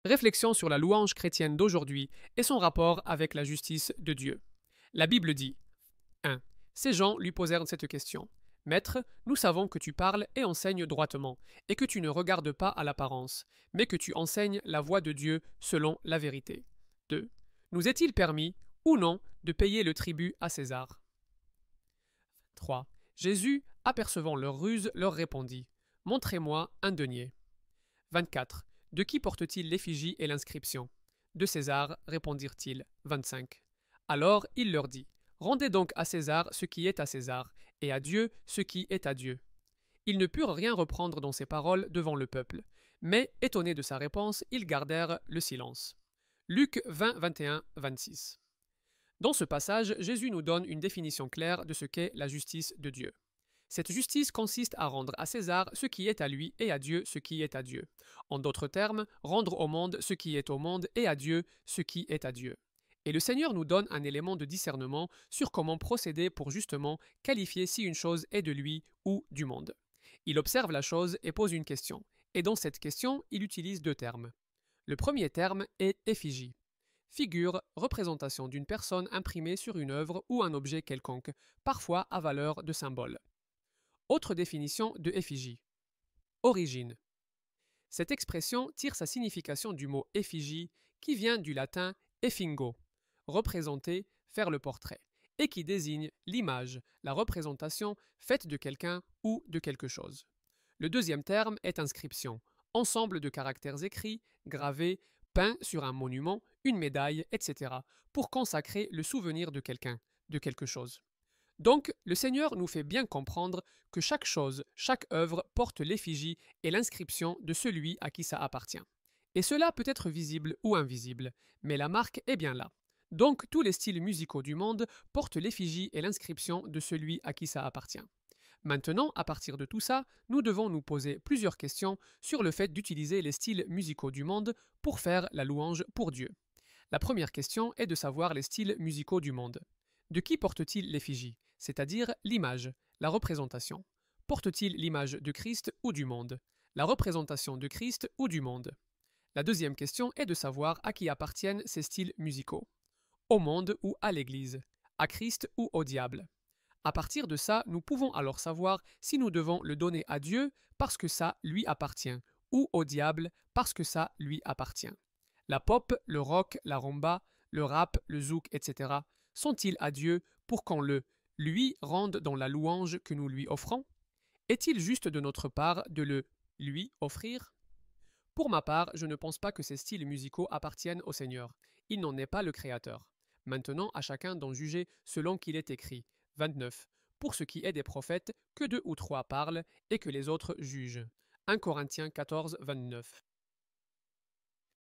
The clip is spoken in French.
Réflexion sur la louange chrétienne d'aujourd'hui et son rapport avec la justice de Dieu. La Bible dit 1. Ces gens lui posèrent cette question. Maître, nous savons que tu parles et enseignes droitement, et que tu ne regardes pas à l'apparence, mais que tu enseignes la voie de Dieu selon la vérité. 2. Nous est-il permis, ou non, de payer le tribut à César? 3. Jésus, apercevant leur ruse, leur répondit. Montrez-moi un denier. 24. De qui porte-t-il l'effigie et l'inscription? De César, répondirent-ils. 25. Alors il leur dit. Rendez donc à César ce qui est à César, et à Dieu ce qui est à Dieu. Ils ne purent rien reprendre dans ses paroles devant le peuple, mais, étonnés de sa réponse, ils gardèrent le silence. Luc 20, 21, 26. Dans ce passage, Jésus nous donne une définition claire de ce qu'est la justice de Dieu. Cette justice consiste à rendre à César ce qui est à lui et à Dieu ce qui est à Dieu. En d'autres termes, rendre au monde ce qui est au monde et à Dieu ce qui est à Dieu. Et le Seigneur nous donne un élément de discernement sur comment procéder pour justement qualifier si une chose est de lui ou du monde. Il observe la chose et pose une question. Et dans cette question, il utilise deux termes. Le premier terme est effigie. Figure, représentation d'une personne imprimée sur une œuvre ou un objet quelconque, parfois à valeur de symbole. Autre définition de effigie. Origine. Cette expression tire sa signification du mot effigie qui vient du latin effingo, représenter, faire le portrait, et qui désigne l'image, la représentation faite de quelqu'un ou de quelque chose. Le deuxième terme est inscription, ensemble de caractères écrits, gravés, peints sur un monument, une médaille, etc., pour consacrer le souvenir de quelqu'un, de quelque chose. Donc, le Seigneur nous fait bien comprendre que chaque chose, chaque œuvre porte l'effigie et l'inscription de celui à qui ça appartient. Et cela peut être visible ou invisible, mais la marque est bien là. Donc, tous les styles musicaux du monde portent l'effigie et l'inscription de celui à qui ça appartient. Maintenant, à partir de tout ça, nous devons nous poser plusieurs questions sur le fait d'utiliser les styles musicaux du monde pour faire la louange pour Dieu. La première question est de savoir les styles musicaux du monde. De qui porte-t-il l'effigie, c'est-à-dire l'image, la représentation? Porte-t-il l'image de Christ ou du monde? La représentation de Christ ou du monde? La deuxième question est de savoir à qui appartiennent ces styles musicaux. Au monde ou à l'Église? À Christ ou au diable? À partir de ça, nous pouvons alors savoir si nous devons le donner à Dieu parce que ça lui appartient, ou au diable parce que ça lui appartient. La pop, le rock, la rumba, le rap, le zouk, etc. sont-ils à Dieu pour qu'on le lui rende dans la louange que nous lui offrons? Est-il juste de notre part de le lui offrir? Pour ma part, je ne pense pas que ces styles musicaux appartiennent au Seigneur. Il n'en est pas le créateur. Maintenant, à chacun d'en juger selon qu'il est écrit. 29. Pour ce qui est des prophètes, que deux ou trois parlent et que les autres jugent. 1 Corinthiens 14, 29.